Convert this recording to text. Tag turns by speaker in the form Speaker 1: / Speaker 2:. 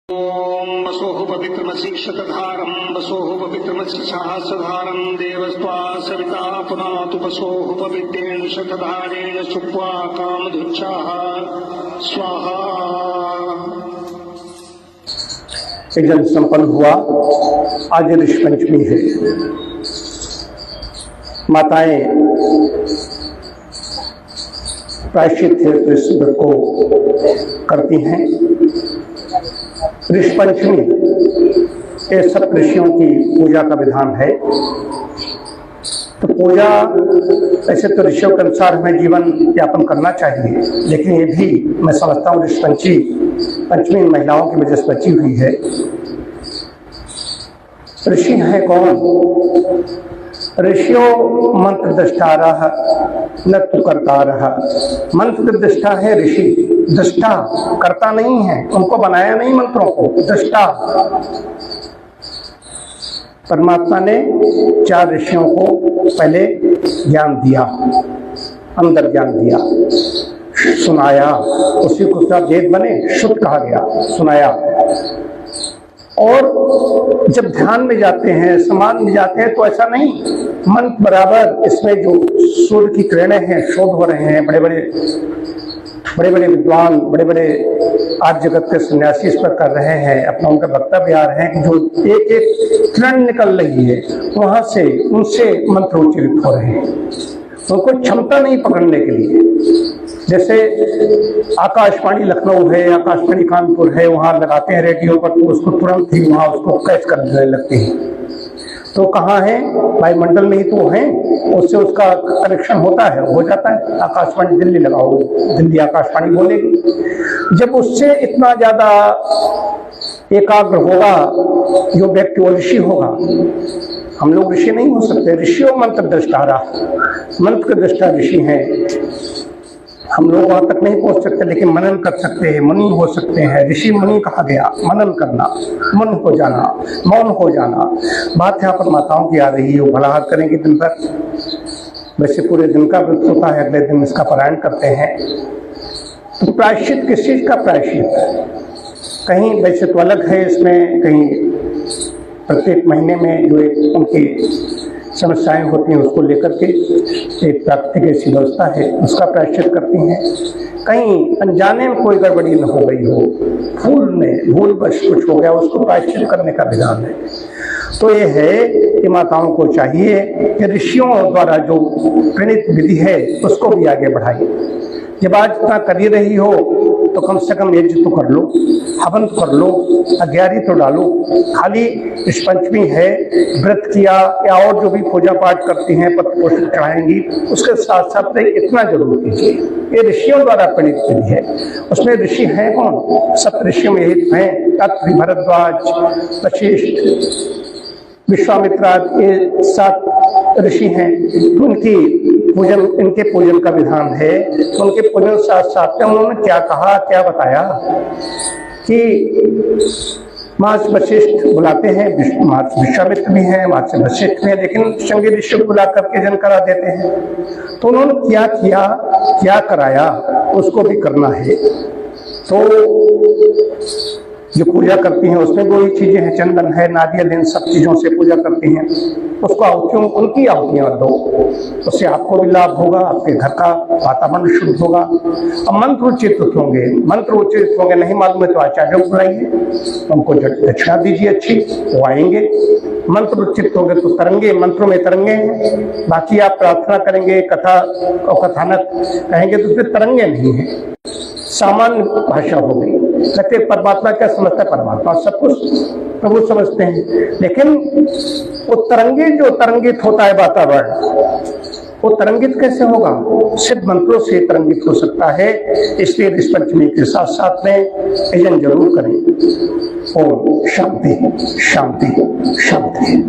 Speaker 1: ओम वसोः पवित्रमसि शतधारं वसोः पवित्रमसि सहस्रधारं देवस्त्वा सविता पुनातु वसोः पवित्रेण शतधारेण शुक्वा कामधुच्छाः स्वाहा।
Speaker 2: यज्ञ संपन्न हुआ। आज ऋषि पंचमी है। माताएं प्रायश्चित को करती हैं। ऋषि पंचमी ये सब ऋषियों की पूजा का विधान है। तो पूजा ऐसे तो ऋषियों के अनुसार हमें जीवन यापन करना चाहिए, लेकिन ये भी मैं समझता हूँ ऋषि पंचमी महिलाओं की वजह से बची हुई है। ऋषि है कौन? ऋषियों मंत्र दृष्टारः न तु कर्तारः। मंत्र दृष्टा है ऋषि, दृष्टा करता नहीं है, उनको बनाया नहीं मंत्रों को, दृष्टा। परमात्मा ने 4 ऋषियों को पहले ज्ञान दिया, अंदर ज्ञान दिया, सुनाया, उसी को सब वेद बने, शुद्ध कहा गया, सुनाया। और जब ध्यान में जाते हैं, समाधि में जाते हैं, तो ऐसा नहीं मन बराबर इसमें जो सूर्य की किरणें हैं, शोध हो रहे हैं। बड़े बड़े विद्वान, बड़े बड़े आज जगत के सन्यासी इस पर कर रहे हैं, अपना उनका वक्तव्य आ रहे हैं कि जो एक एक किरण निकल रही है वहां से उनसे मंत्र उच्चारित हो रहे हैं। उनको क्षमता नहीं पकड़ने के लिए। जैसे आकाशवाणी लखनऊ है, आकाशवाणी कानपुर है, वहां लगाते हैं रेडियो पर, तो उसको तुरंत ही वहां उसको कैच करने लगते हैं। तो कहाँ है? वायुमंडल में ही तो है, उससे उसका कनेक्शन होता है, हो जाता है। आकाशवाणी दिल्ली लगाओ, दिल्ली आकाशवाणी बोलेगी। जब उससे इतना ज्यादा एकाग्र होगा जो व्यक्ति, वो ऋषि होगा। हम लोग ऋषि नहीं हो सकते। ऋषियों मंत्र दृष्टारा, मंत्र के दृष्टा ऋषि हैं। हम लोग वहां तक नहीं पहुंच सकते, लेकिन मनन कर सकते हैं, मुनि हो सकते हैं। ऋषि मुनि कहा गया, मनन करना, मन हो जाना, मौन हो जाना। बात यहाँ पर माताओं की आ रही है, वो भला हाथ करेंगे दिन भर। वैसे पूरे दिन का व्रत होता है, अगले दिन इसका पारायण करते हैं। तो प्रायश्चित किस चीज का प्रायश्चित? कहीं वैसे तो अलग है इसमें, कहीं प्रत्येक महीने में जो एक उनकी समस्याएं होती हैं उसको लेकर के एक प्राकृतिक ऐसी व्यवस्था है, उसका प्रायश्चित करती हैं। कहीं अनजाने में कोई गड़बड़ी न हो गई हो, भूल बस कुछ हो गया, उसको प्रायश्चित करने का विधान है। तो ये है कि माताओं को चाहिए कि ऋषियों द्वारा जो प्रणीत विधि है उसको भी आगे बढ़ाइए। जब आज इतना कर ही रही हो तो कम से कम यज्ञ तो कर लो, हवन तो कर लो, अग्यारी तो डालो। खाली इस पंचमी है, व्रत किया या और जो भी पूजा पाठ करती हैं, पत्र पोषण चढ़ाएंगी, उसके साथ साथ इतना जरूर कीजिए। ये ऋषियों द्वारा प्रणीत विधि है। उसमें ऋषि हैं कौन? सप्त ऋषियों में हित हैं, अत्रि, भरद्वाज, वशिष्ठ, विश्वामित्र, ये 7 ऋषि हैं। उनकी पूजन, इनके पूजन का विधान है। तो उनके पूजन साथ साथ में उन्होंने क्या कहा, क्या बताया कि महर्षि वशिष्ठ बुलाते हैं, महर्षि विश्वामित्र भी हैं, महर्षि वशिष्ठ भी हैं, लेकिन शृंगी ऋषि को बुला करके जन करा देते हैं। तो उन्होंने क्या किया, क्या कराया, उसको भी करना है। तो जो पूजा करती हैं उसमें वही चीजें हैं, चंदन है, नारियल, इन सब चीजों से पूजा करती हैं। उसको आहुतियों, उनकी आहुतियां दो, उससे आपको भी लाभ होगा, आपके घर का वातावरण शुद्ध होगा। अब मंत्र उच्चारित होंगे, मंत्र उच्चारित होंगे, नहीं मालूम है तो आचार्यों को बुलाइए, उनको दक्षिणा दीजिए अच्छी, वो आएंगे। मंत्र उच्चारित होंगे तो तरंगे, मंत्रों में तरंगे हैं। बाकी आप प्रार्थना करेंगे, कथा और कथानक कहेंगे तो फिर तरंगे नहीं है, सामान्य भाषा हो गई। कहते परमात्मा क्या समझता है? परमात्मा सब कुछ प्रभु समझते हैं, लेकिन वो तरंगित, जो तरंगित होता है वातावरण, वो तरंगित कैसे होगा? सिद्ध मंत्रों से तरंगित हो सकता है। इसलिए इस पंचमी के साथ साथ में यजन जरूर करें। ओम शांति शांति शांति।